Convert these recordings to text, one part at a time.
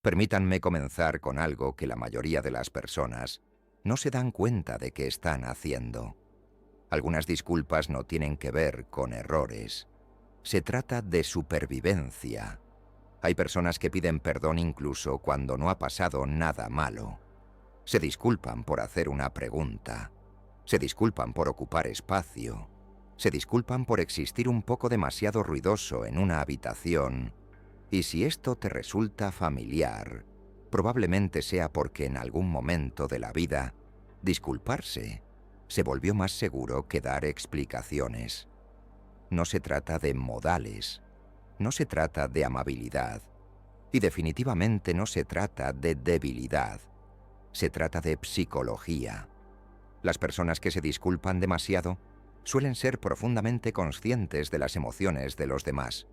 Permítanme comenzar con algo que la mayoría de las personas no se dan cuenta de que están haciendo. Algunas disculpas no tienen que ver con errores. Se trata de supervivencia. Hay personas que piden perdón incluso cuando no ha pasado nada malo. Se disculpan por hacer una pregunta. Se disculpan por ocupar espacio. Se disculpan por existir un poco demasiado ruidoso en una habitación. Y si esto te resulta familiar, probablemente sea porque en algún momento de la vida, disculparse se volvió más seguro que dar explicaciones. No se trata de modales, no se trata de amabilidad, y definitivamente no se trata de debilidad. Se trata de psicología. Las personas que se disculpan demasiado suelen ser profundamente conscientes de las emociones de los demás.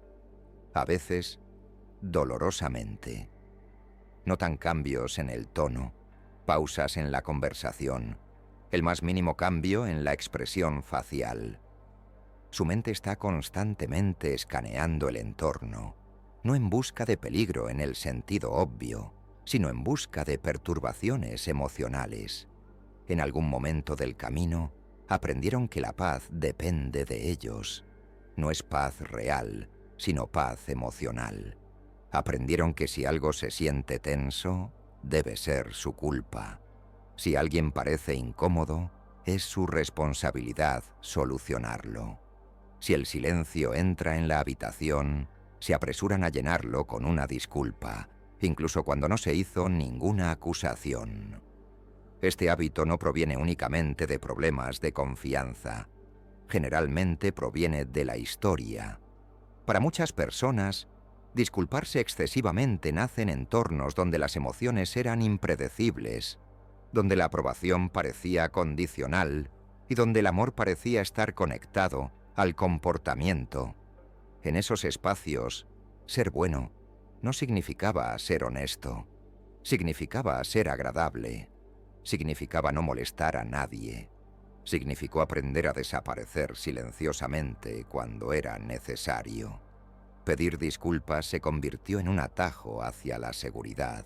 A veces, dolorosamente. Notan cambios en el tono, pausas en la conversación, el más mínimo cambio en la expresión facial. Su mente está constantemente escaneando el entorno, no en busca de peligro en el sentido obvio, sino en busca de perturbaciones emocionales. En algún momento del camino, aprendieron que la paz depende de ellos. No es paz real, sino paz emocional. Aprendieron que si algo se siente tenso, debe ser su culpa. Si alguien parece incómodo, es su responsabilidad solucionarlo. Si el silencio entra en la habitación, se apresuran a llenarlo con una disculpa, incluso cuando no se hizo ninguna acusación. Este hábito no proviene únicamente de problemas de confianza. Generalmente proviene de la historia. Para muchas personas, disculparse excesivamente nace en entornos donde las emociones eran impredecibles, donde la aprobación parecía condicional y donde el amor parecía estar conectado al comportamiento. En esos espacios, ser bueno no significaba ser honesto, significaba ser agradable, significaba no molestar a nadie, significó aprender a desaparecer silenciosamente cuando era necesario. Pedir disculpas se convirtió en un atajo hacia la seguridad.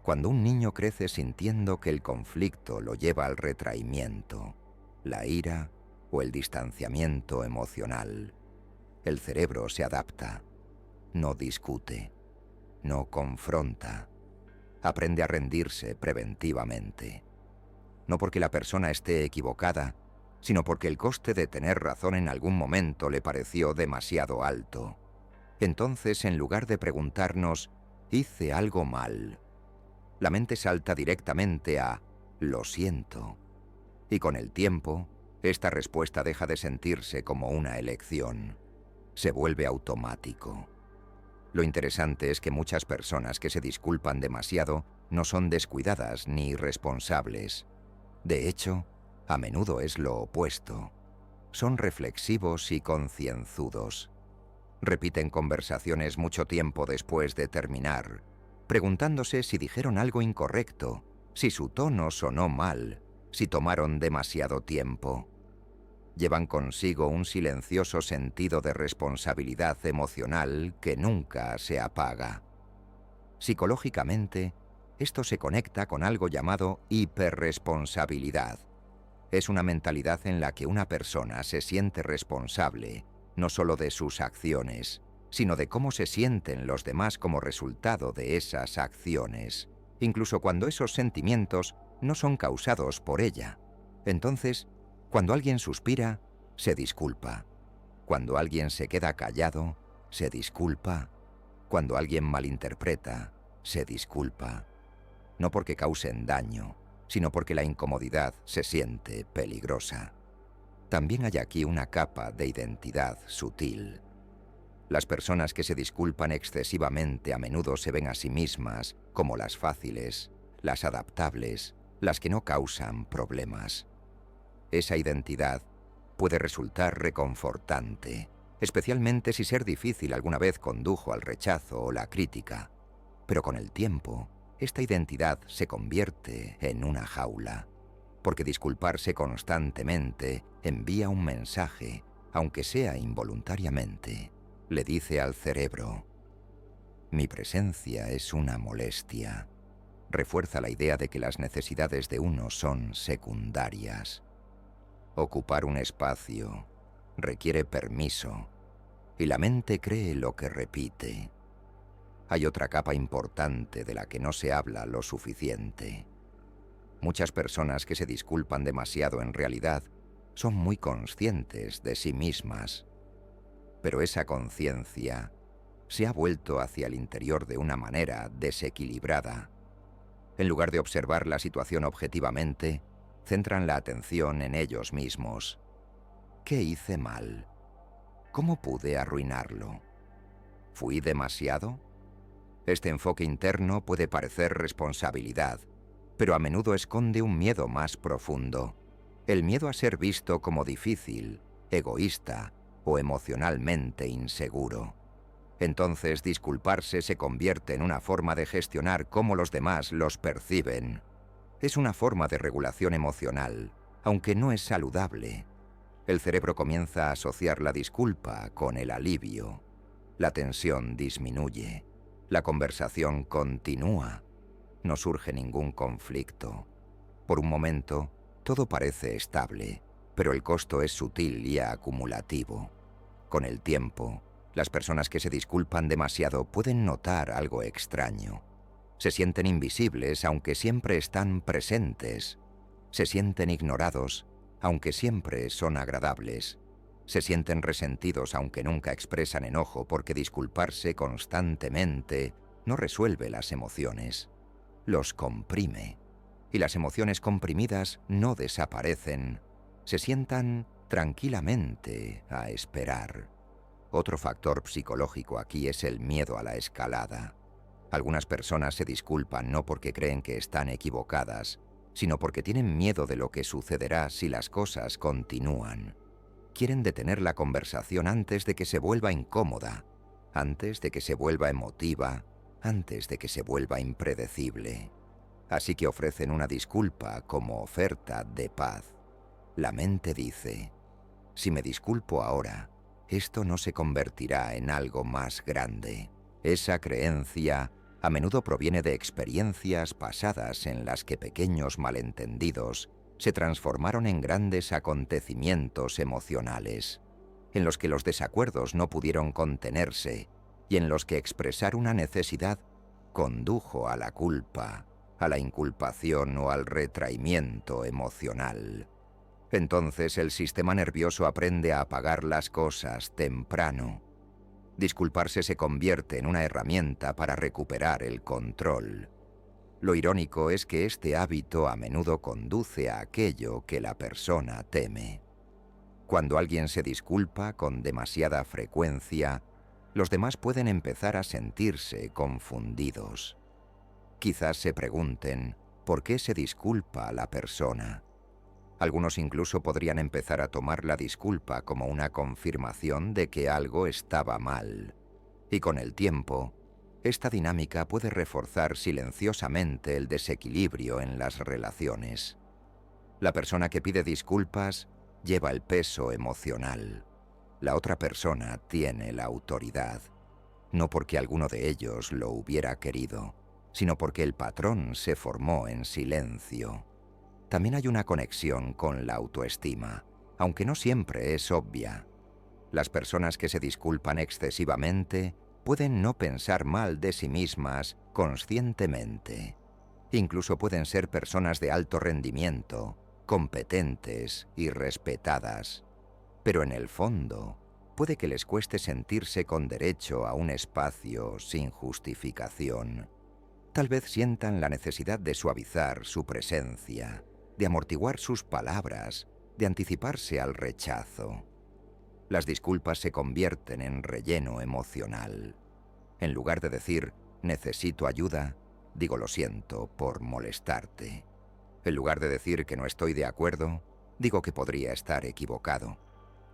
Cuando un niño crece sintiendo que el conflicto lo lleva al retraimiento, la ira o el distanciamiento emocional, el cerebro se adapta, no discute, no confronta, aprende a rendirse preventivamente. No porque la persona esté equivocada, sino porque el coste de tener razón en algún momento le pareció demasiado alto. Entonces, en lugar de preguntarnos, ¿hice algo mal?, la mente salta directamente a «lo siento». Y con el tiempo, esta respuesta deja de sentirse como una elección. Se vuelve automático. Lo interesante es que muchas personas que se disculpan demasiado no son descuidadas ni irresponsables. De hecho, a menudo es lo opuesto. Son reflexivos y concienzudos. Repiten conversaciones mucho tiempo después de terminar, preguntándose si dijeron algo incorrecto, si su tono sonó mal, si tomaron demasiado tiempo. Llevan consigo un silencioso sentido de responsabilidad emocional que nunca se apaga. Psicológicamente, esto se conecta con algo llamado hiperresponsabilidad. Es una mentalidad en la que una persona se siente responsable, no solo de sus acciones, sino de cómo se sienten los demás como resultado de esas acciones, incluso cuando esos sentimientos no son causados por ella. Entonces, cuando alguien suspira, se disculpa. Cuando alguien se queda callado, se disculpa. Cuando alguien malinterpreta, se disculpa. No porque causen daño, sino porque la incomodidad se siente peligrosa. También hay aquí una capa de identidad sutil. Las personas que se disculpan excesivamente a menudo se ven a sí mismas como las fáciles, las adaptables, las que no causan problemas. Esa identidad puede resultar reconfortante, especialmente si ser difícil alguna vez condujo al rechazo o la crítica. Pero con el tiempo, esta identidad se convierte en una jaula, porque disculparse constantemente envía un mensaje, aunque sea involuntariamente. Le dice al cerebro: Mi presencia es una molestia. Refuerza la idea de que las necesidades de uno son secundarias. Ocupar un espacio requiere permiso, y la mente cree lo que repite. Hay otra capa importante de la que no se habla lo suficiente. Muchas personas que se disculpan demasiado en realidad son muy conscientes de sí mismas, pero esa conciencia se ha vuelto hacia el interior de una manera desequilibrada. En lugar de observar la situación objetivamente, centran la atención en ellos mismos. ¿Qué hice mal? ¿Cómo pude arruinarlo? ¿Fui demasiado? Este enfoque interno puede parecer responsabilidad, pero a menudo esconde un miedo más profundo. El miedo a ser visto como difícil, egoísta o emocionalmente inseguro. Entonces, disculparse se convierte en una forma de gestionar cómo los demás los perciben. Es una forma de regulación emocional, aunque no es saludable. El cerebro comienza a asociar la disculpa con el alivio. La tensión disminuye. La conversación continúa. No surge ningún conflicto. Por un momento, todo parece estable, pero el costo es sutil y acumulativo. Con el tiempo, las personas que se disculpan demasiado pueden notar algo extraño. Se sienten invisibles aunque siempre están presentes. Se sienten ignorados aunque siempre son agradables. Se sienten resentidos aunque nunca expresan enojo porque disculparse constantemente no resuelve las emociones. Los comprime. Y las emociones comprimidas no desaparecen. Se sientan tranquilamente a esperar. Otro factor psicológico aquí es el miedo a la escalada. Algunas personas se disculpan no porque creen que están equivocadas, sino porque tienen miedo de lo que sucederá si las cosas continúan. Quieren detener la conversación antes de que se vuelva incómoda, antes de que se vuelva emotiva, antes de que se vuelva impredecible. Así que ofrecen una disculpa como oferta de paz. La mente dice, si me disculpo ahora, esto no se convertirá en algo más grande. Esa creencia a menudo proviene de experiencias pasadas en las que pequeños malentendidos se transformaron en grandes acontecimientos emocionales, en los que los desacuerdos no pudieron contenerse y en los que expresar una necesidad condujo a la culpa, a la inculpación o al retraimiento emocional. Entonces el sistema nervioso aprende a apagar las cosas temprano. Disculparse se convierte en una herramienta para recuperar el control. Lo irónico es que este hábito a menudo conduce a aquello que la persona teme. Cuando alguien se disculpa con demasiada frecuencia, los demás pueden empezar a sentirse confundidos. Quizás se pregunten, ¿por qué se disculpa a la persona? Algunos incluso podrían empezar a tomar la disculpa como una confirmación de que algo estaba mal. Y con el tiempo, esta dinámica puede reforzar silenciosamente el desequilibrio en las relaciones. La persona que pide disculpas lleva el peso emocional. La otra persona tiene la autoridad, no porque alguno de ellos lo hubiera querido, sino porque el patrón se formó en silencio. También hay una conexión con la autoestima, aunque no siempre es obvia. Las personas que se disculpan excesivamente pueden no pensar mal de sí mismas conscientemente. Incluso pueden ser personas de alto rendimiento, competentes y respetadas. Pero en el fondo, puede que les cueste sentirse con derecho a un espacio sin justificación. Tal vez sientan la necesidad de suavizar su presencia, de amortiguar sus palabras, de anticiparse al rechazo. Las disculpas se convierten en relleno emocional. En lugar de decir, necesito ayuda, digo lo siento por molestarte. En lugar de decir que no estoy de acuerdo, digo que podría estar equivocado.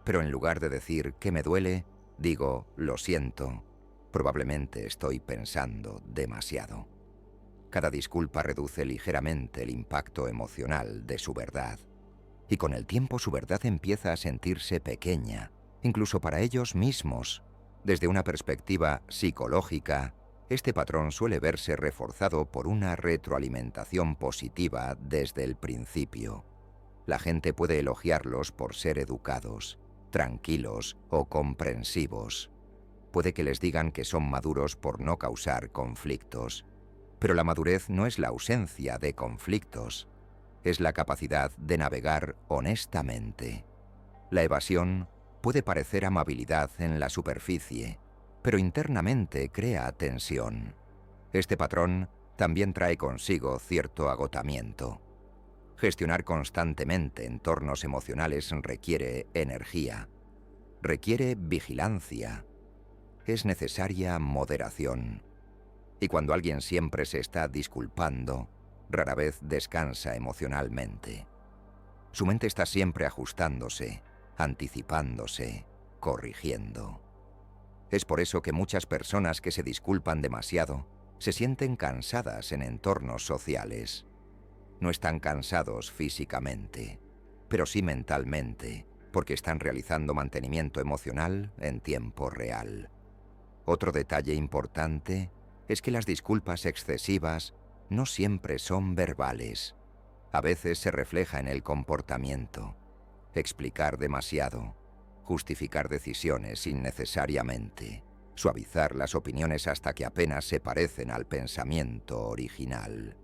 Pero en lugar de decir que me duele, digo lo siento, probablemente estoy pensando demasiado. Cada disculpa reduce ligeramente el impacto emocional de su verdad. Y con el tiempo su verdad empieza a sentirse pequeña, incluso para ellos mismos. Desde una perspectiva psicológica, Este patrón suele verse reforzado por una retroalimentación positiva desde el principio. La gente puede elogiarlos por ser educados, tranquilos o comprensivos. Puede que les digan que son maduros por no causar conflictos. Pero la madurez no es la ausencia de conflictos, es la capacidad de navegar honestamente. La evasión puede parecer amabilidad en la superficie, pero internamente crea tensión. Este patrón también trae consigo cierto agotamiento. Gestionar constantemente entornos emocionales requiere energía, requiere vigilancia, es necesaria moderación. Y cuando alguien siempre se está disculpando, rara vez descansa emocionalmente. Su mente está siempre ajustándose, anticipándose, corrigiendo. Es por eso que muchas personas que se disculpan demasiado se sienten cansadas en entornos sociales. No están cansados físicamente, pero sí mentalmente, porque están realizando mantenimiento emocional en tiempo real. Otro detalle importante es que las disculpas excesivas no siempre son verbales. A veces se refleja en el comportamiento. Explicar demasiado, justificar decisiones innecesariamente, suavizar las opiniones hasta que apenas se parecen al pensamiento original.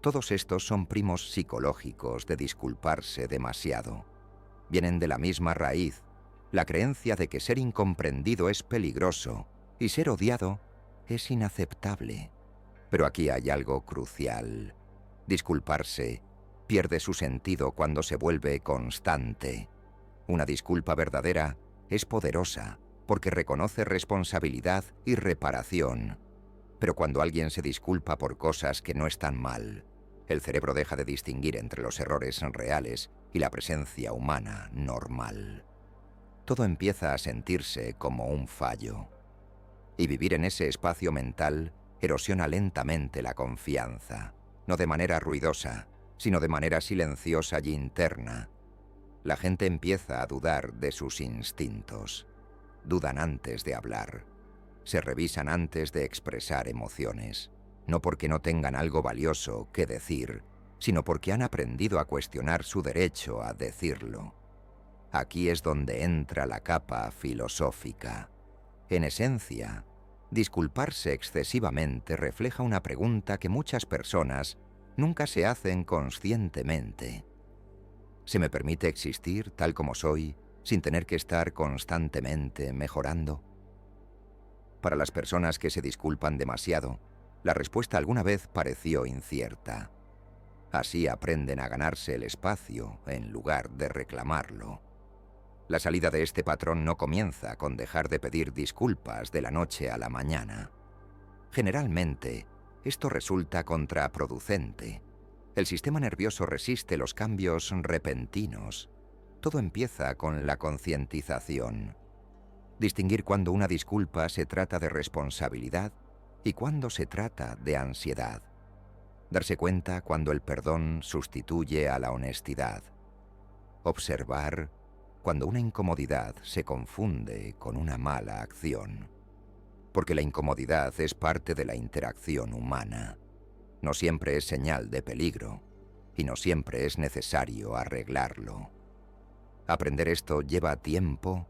Todos estos son primos psicológicos de disculparse demasiado. Vienen de la misma raíz, la creencia de que ser incomprendido es peligroso y ser odiado es inaceptable. Pero aquí hay algo crucial. Disculparse pierde su sentido cuando se vuelve constante. Una disculpa verdadera es poderosa porque reconoce responsabilidad y reparación. Pero cuando alguien se disculpa por cosas que no están mal, el cerebro deja de distinguir entre los errores reales y la presencia humana normal. Todo empieza a sentirse como un fallo. Y vivir en ese espacio mental erosiona lentamente la confianza, no de manera ruidosa, sino de manera silenciosa y interna. La gente empieza a dudar de sus instintos. Dudan antes de hablar. Se revisan antes de expresar emociones. No porque no tengan algo valioso que decir, sino porque han aprendido a cuestionar su derecho a decirlo. Aquí es donde entra la capa filosófica. En esencia, disculparse excesivamente refleja una pregunta que muchas personas nunca se hacen conscientemente. ¿Se me permite existir tal como soy, sin tener que estar constantemente mejorando? Para las personas que se disculpan demasiado, la respuesta alguna vez pareció incierta. Así aprenden a ganarse el espacio en lugar de reclamarlo. La salida de este patrón no comienza con dejar de pedir disculpas de la noche a la mañana. Generalmente, esto resulta contraproducente. El sistema nervioso resiste los cambios repentinos. Todo empieza con la concientización. Distinguir cuando una disculpa se trata de responsabilidad y cuando se trata de ansiedad. Darse cuenta cuando el perdón sustituye a la honestidad. Observar cuando una incomodidad se confunde con una mala acción. Porque la incomodidad es parte de la interacción humana. No siempre es señal de peligro y no siempre es necesario arreglarlo. Aprender esto lleva tiempo,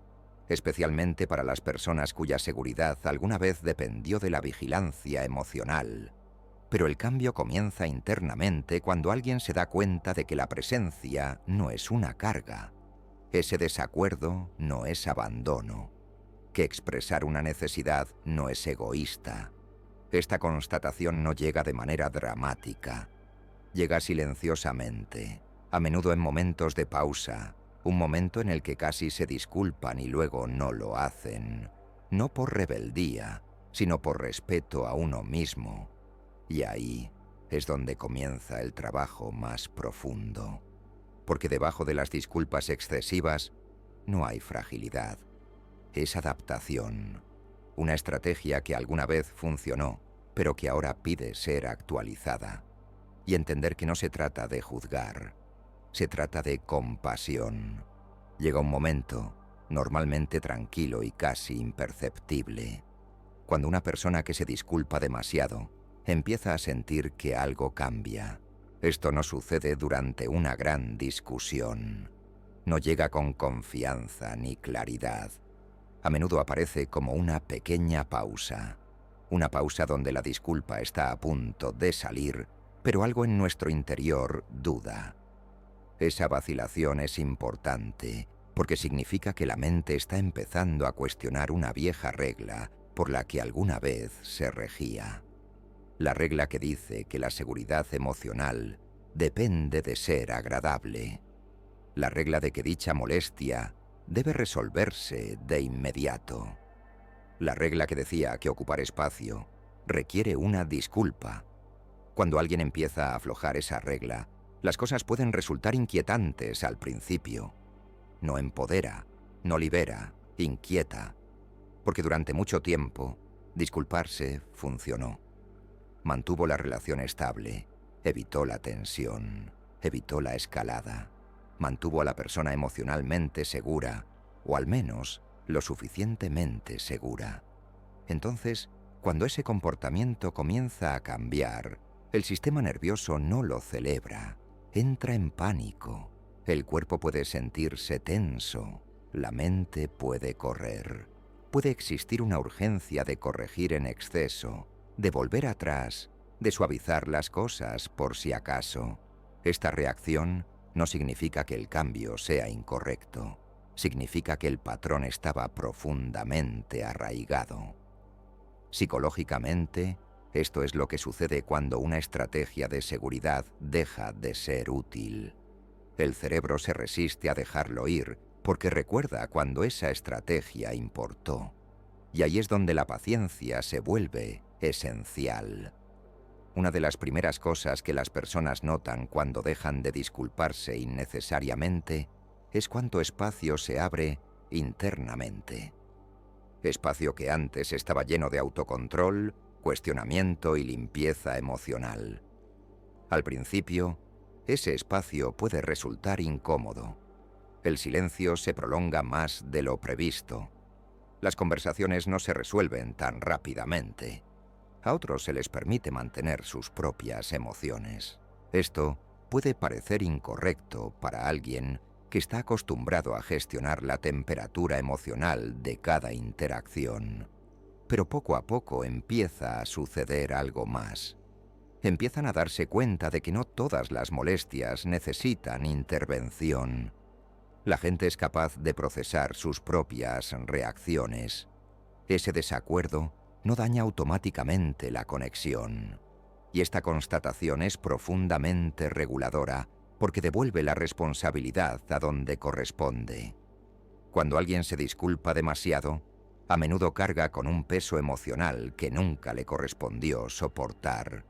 especialmente para las personas cuya seguridad alguna vez dependió de la vigilancia emocional. Pero el cambio comienza internamente cuando alguien se da cuenta de que la presencia no es una carga. Ese desacuerdo no es abandono. Que expresar una necesidad no es egoísta. Esta constatación no llega de manera dramática. Llega silenciosamente, a menudo en momentos de pausa, un momento en el que casi se disculpan y luego no lo hacen, no por rebeldía, sino por respeto a uno mismo. Y ahí es donde comienza el trabajo más profundo. Porque debajo de las disculpas excesivas no hay fragilidad. Es adaptación, una estrategia que alguna vez funcionó, pero que ahora pide ser actualizada. Y entender que no se trata de juzgar, se trata de compasión. Llega un momento, normalmente tranquilo y casi imperceptible, Cuando una persona que se disculpa demasiado empieza a sentir que algo cambia. Esto no sucede durante una gran discusión. No llega con confianza ni claridad. A menudo aparece como una pequeña pausa. Una pausa donde la disculpa está a punto de salir, pero algo en nuestro interior duda. Esa vacilación es importante, porque significa que la mente está empezando a cuestionar una vieja regla por la que alguna vez se regía. La regla que dice que la seguridad emocional depende de ser agradable. La regla de que dicha molestia debe resolverse de inmediato. La regla que decía que ocupar espacio requiere una disculpa. Cuando alguien empieza a aflojar esa regla, las cosas pueden resultar inquietantes al principio. No empodera, no libera, inquieta. Porque durante mucho tiempo, disculparse funcionó. Mantuvo la relación estable, evitó la tensión, evitó la escalada. Mantuvo a la persona emocionalmente segura, o al menos lo suficientemente segura. Entonces, cuando ese comportamiento comienza a cambiar, el sistema nervioso no lo celebra, entra en pánico. El cuerpo puede sentirse tenso, la mente puede correr. Puede existir una urgencia de corregir en exceso, de volver atrás, de suavizar las cosas por si acaso. Esta reacción no significa que el cambio sea incorrecto. Significa que el patrón estaba profundamente arraigado. Psicológicamente, esto es lo que sucede cuando una estrategia de seguridad deja de ser útil. El cerebro se resiste a dejarlo ir porque recuerda cuando esa estrategia importó. Y ahí es donde la paciencia se vuelve esencial. Una de las primeras cosas que las personas notan cuando dejan de disculparse innecesariamente es cuánto espacio se abre internamente. Espacio que antes estaba lleno de autocontrol, cuestionamiento y limpieza emocional. Al principio, ese espacio puede resultar incómodo. El silencio se prolonga más de lo previsto. Las conversaciones no se resuelven tan rápidamente. A otros se les permite mantener sus propias emociones. Esto puede parecer incorrecto para alguien que está acostumbrado a gestionar la temperatura emocional de cada interacción. Pero poco a poco empieza a suceder algo más. Empiezan a darse cuenta de que no todas las molestias necesitan intervención. La gente es capaz de procesar sus propias reacciones. Ese desacuerdo no daña automáticamente la conexión. Y esta constatación es profundamente reguladora porque devuelve la responsabilidad a donde corresponde. Cuando alguien se disculpa demasiado, a menudo carga con un peso emocional que nunca le correspondió soportar.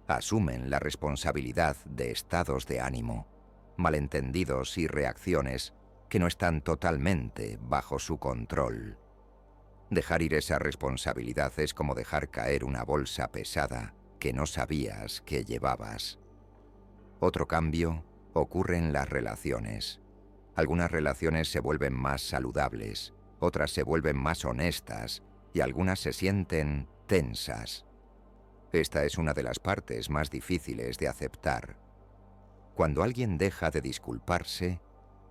Asumen la responsabilidad de estados de ánimo, malentendidos y reacciones que no están totalmente bajo su control. Dejar ir esa responsabilidad es como dejar caer una bolsa pesada que no sabías que llevabas. Otro cambio ocurre en las relaciones. Algunas relaciones se vuelven más saludables, otras se vuelven más honestas y algunas se sienten tensas. Esta es una de las partes más difíciles de aceptar. Cuando alguien deja de disculparse,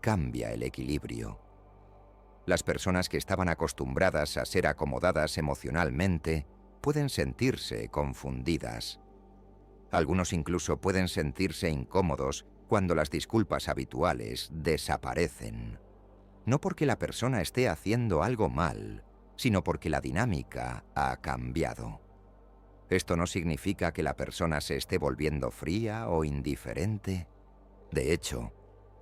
cambia el equilibrio. Las personas que estaban acostumbradas a ser acomodadas emocionalmente pueden sentirse confundidas. Algunos incluso pueden sentirse incómodos cuando las disculpas habituales desaparecen. No porque la persona esté haciendo algo mal, sino porque la dinámica ha cambiado. Esto no significa que la persona se esté volviendo fría o indiferente. De hecho,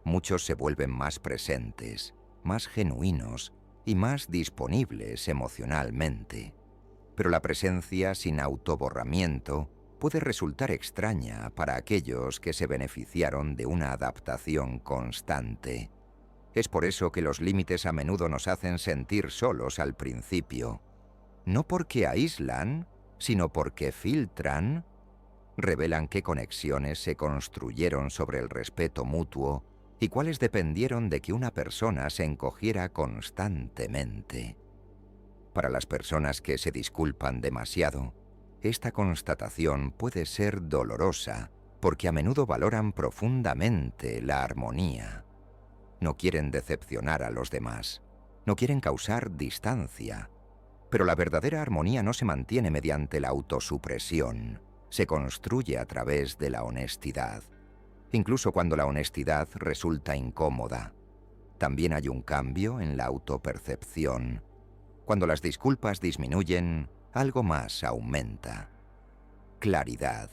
muchos se vuelven más presentes, más genuinos y más disponibles emocionalmente. Pero la presencia sin autoborramiento puede resultar extraña para aquellos que se beneficiaron de una adaptación constante. Es por eso que los límites a menudo nos hacen sentir solos al principio. No porque aíslan, sino porque filtran, revelan qué conexiones se construyeron sobre el respeto mutuo y cuáles dependieron de que una persona se encogiera constantemente. Para las personas que se disculpan demasiado, esta constatación puede ser dolorosa porque a menudo valoran profundamente la armonía. No quieren decepcionar a los demás, no quieren causar distancia. Pero la verdadera armonía no se mantiene mediante la autosupresión, se construye a través de la honestidad, incluso cuando la honestidad resulta incómoda. También hay un cambio en la autopercepción. Cuando las disculpas disminuyen, algo más aumenta. Claridad.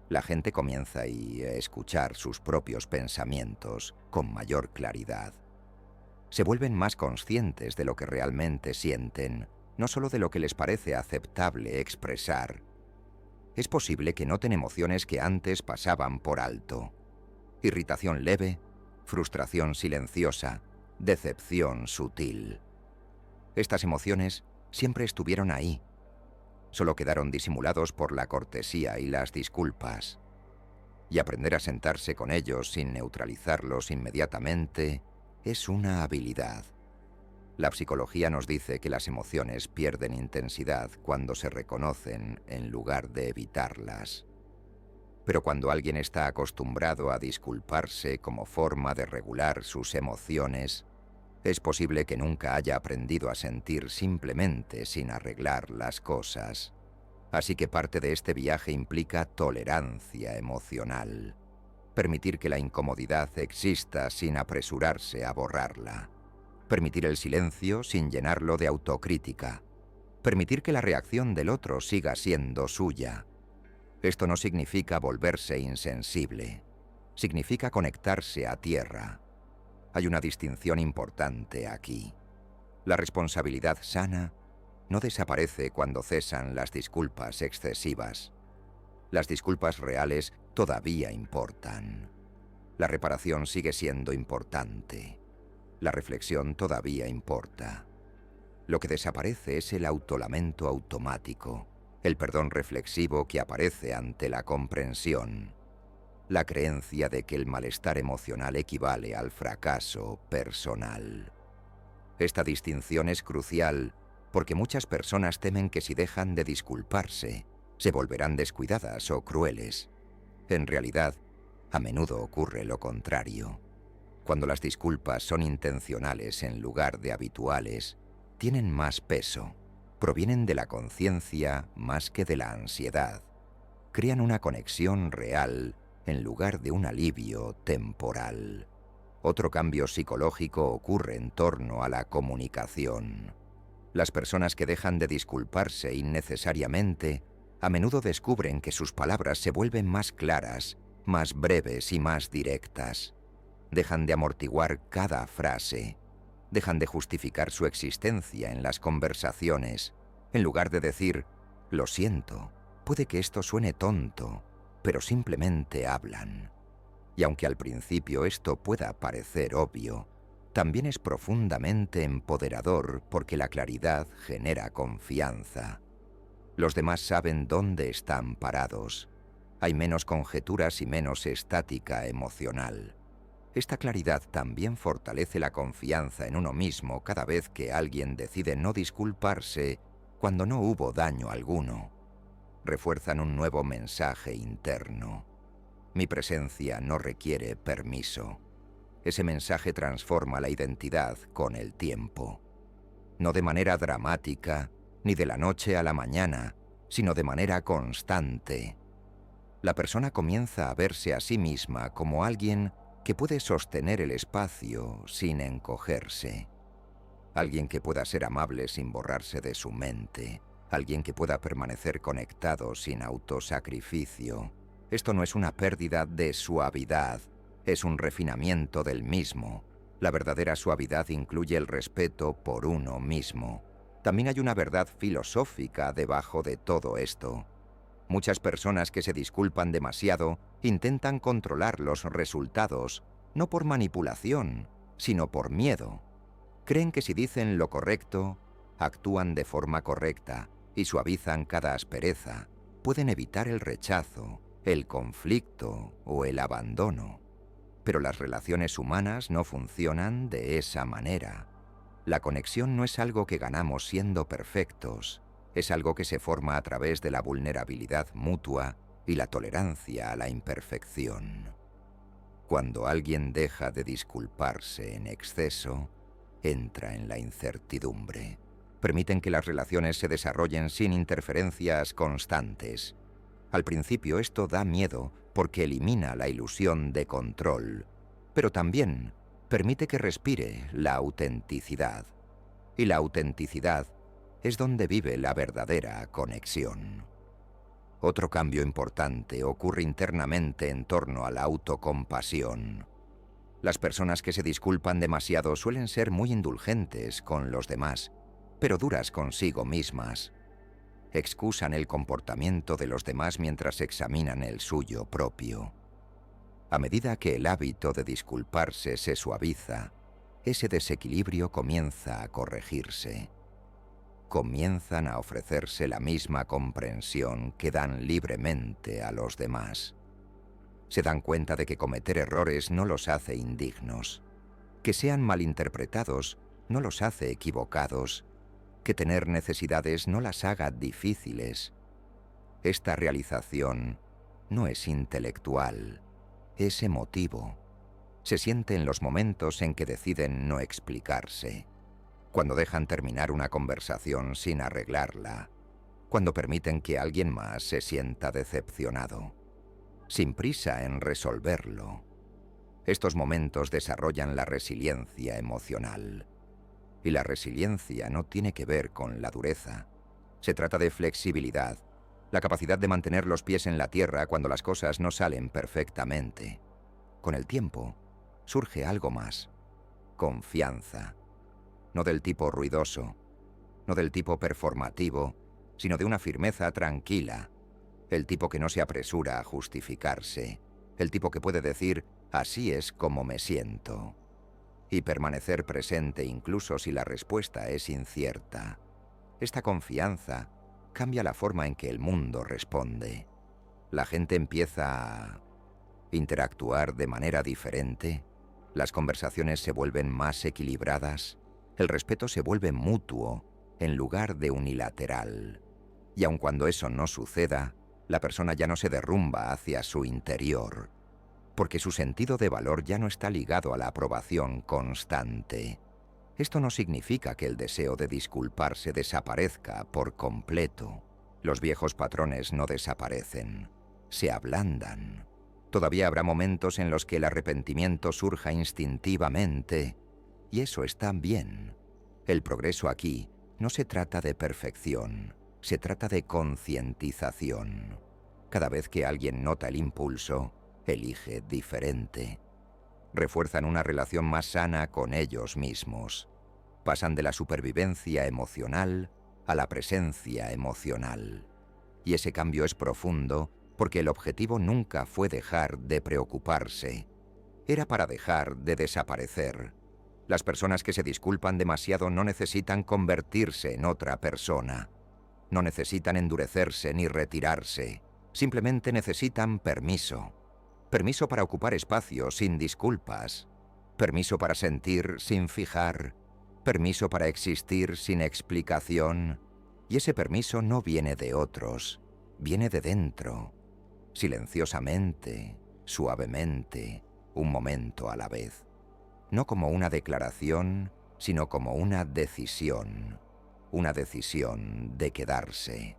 La gente comienza a escuchar sus propios pensamientos con mayor claridad. Se vuelven más conscientes de lo que realmente sienten, no solo de lo que les parece aceptable expresar. Es posible que noten emociones que antes pasaban por alto. Irritación leve, frustración silenciosa, decepción sutil. Estas emociones siempre estuvieron ahí. Solo quedaron disimulados por la cortesía y las disculpas. Y aprender a sentarse con ellos sin neutralizarlos inmediatamente es una habilidad. La psicología nos dice que las emociones pierden intensidad cuando se reconocen en lugar de evitarlas. Pero cuando alguien está acostumbrado a disculparse como forma de regular sus emociones, es posible que nunca haya aprendido a sentir simplemente sin arreglar las cosas. Así que parte de este viaje implica tolerancia emocional. Permitir que la incomodidad exista sin apresurarse a borrarla. Permitir el silencio sin llenarlo de autocrítica. Permitir que la reacción del otro siga siendo suya. Esto no significa volverse insensible. Significa conectarse a tierra. Hay una distinción importante aquí. La responsabilidad sana no desaparece cuando cesan las disculpas excesivas. Las disculpas reales todavía importan. La reparación sigue siendo importante. La reflexión todavía importa. Lo que desaparece es el autolamento automático, el perdón reflexivo que aparece ante la comprensión, la creencia de que el malestar emocional equivale al fracaso personal. Esta distinción es crucial porque muchas personas temen que si dejan de disculparse, se volverán descuidadas o crueles. En realidad, a menudo ocurre lo contrario. Cuando las disculpas son intencionales en lugar de habituales, tienen más peso, provienen de la conciencia más que de la ansiedad. Crean una conexión real en lugar de un alivio temporal. Otro cambio psicológico ocurre en torno a la comunicación. Las personas que dejan de disculparse innecesariamente a menudo descubren que sus palabras se vuelven más claras, más breves y más directas. Dejan de amortiguar cada frase. Dejan de justificar su existencia en las conversaciones. En lugar de decir, lo siento, puede que esto suene tonto, pero simplemente hablan. Y aunque al principio esto pueda parecer obvio, también es profundamente empoderador porque la claridad genera confianza. Los demás saben dónde están parados. Hay menos conjeturas y menos estática emocional. Esta claridad también fortalece la confianza en uno mismo cada vez que alguien decide no disculparse cuando no hubo daño alguno. Refuerzan un nuevo mensaje interno. Mi presencia no requiere permiso. Ese mensaje transforma la identidad con el tiempo. No de manera dramática, ni de la noche a la mañana, sino de manera constante. La persona comienza a verse a sí misma como alguien que puede sostener el espacio sin encogerse. Alguien que pueda ser amable sin borrarse de su mente. Alguien que pueda permanecer conectado sin autosacrificio. Esto no es una pérdida de suavidad, es un refinamiento del mismo. La verdadera suavidad incluye el respeto por uno mismo. También hay una verdad filosófica debajo de todo esto. Muchas personas que se disculpan demasiado intentan controlar los resultados, no por manipulación, sino por miedo. Creen que si dicen lo correcto, actúan de forma correcta y suavizan cada aspereza, pueden evitar el rechazo, el conflicto o el abandono. Pero las relaciones humanas no funcionan de esa manera. La conexión no es algo que ganamos siendo perfectos, es algo que se forma a través de la vulnerabilidad mutua y la tolerancia a la imperfección. Cuando alguien deja de disculparse en exceso, entra en la incertidumbre. Permiten que las relaciones se desarrollen sin interferencias constantes. Al principio esto da miedo porque elimina la ilusión de control, pero también permite que respire la autenticidad. Y la autenticidad es donde vive la verdadera conexión. Otro cambio importante ocurre internamente en torno a la autocompasión. Las personas que se disculpan demasiado suelen ser muy indulgentes con los demás, pero duras consigo mismas. Excusan el comportamiento de los demás mientras examinan el suyo propio. A medida que el hábito de disculparse se suaviza, ese desequilibrio comienza a corregirse. Comienzan a ofrecerse la misma comprensión que dan libremente a los demás. Se dan cuenta de que cometer errores no los hace indignos, que sean malinterpretados no los hace equivocados, que tener necesidades no las haga difíciles. Esta realización no es intelectual, es emotivo. Se siente en los momentos en que deciden no explicarse, cuando dejan terminar una conversación sin arreglarla, cuando permiten que alguien más se sienta decepcionado, sin prisa en resolverlo. Estos momentos desarrollan la resiliencia emocional. Y la resiliencia no tiene que ver con la dureza. Se trata de flexibilidad, la capacidad de mantener los pies en la tierra cuando las cosas no salen perfectamente. Con el tiempo, surge algo más: confianza. No del tipo ruidoso, no del tipo performativo, sino de una firmeza tranquila. El tipo que no se apresura a justificarse. El tipo que puede decir, así es como me siento. Y permanecer presente incluso si la respuesta es incierta. Esta confianza cambia la forma en que el mundo responde. La gente empieza a interactuar de manera diferente. Las conversaciones se vuelven más equilibradas. El respeto se vuelve mutuo en lugar de unilateral. Y aun cuando eso no suceda, la persona ya no se derrumba hacia su interior, porque su sentido de valor ya no está ligado a la aprobación constante. Esto no significa que el deseo de disculparse desaparezca por completo. Los viejos patrones no desaparecen, se ablandan. Todavía habrá momentos en los que el arrepentimiento surja instintivamente, y eso está bien. El progreso aquí no se trata de perfección, se trata de concientización. Cada vez que alguien nota el impulso, elige diferente. Refuerzan una relación más sana con ellos mismos. Pasan de la supervivencia emocional a la presencia emocional. Y ese cambio es profundo porque el objetivo nunca fue dejar de preocuparse. Era para dejar de desaparecer. Las personas que se disculpan demasiado no necesitan convertirse en otra persona. No necesitan endurecerse ni retirarse. Simplemente necesitan permiso. Permiso para ocupar espacio sin disculpas. Permiso para sentir sin fijar. Permiso para existir sin explicación. Y ese permiso no viene de otros. Viene de dentro. Silenciosamente, suavemente, un momento a la vez. No como una declaración, sino como una decisión de quedarse.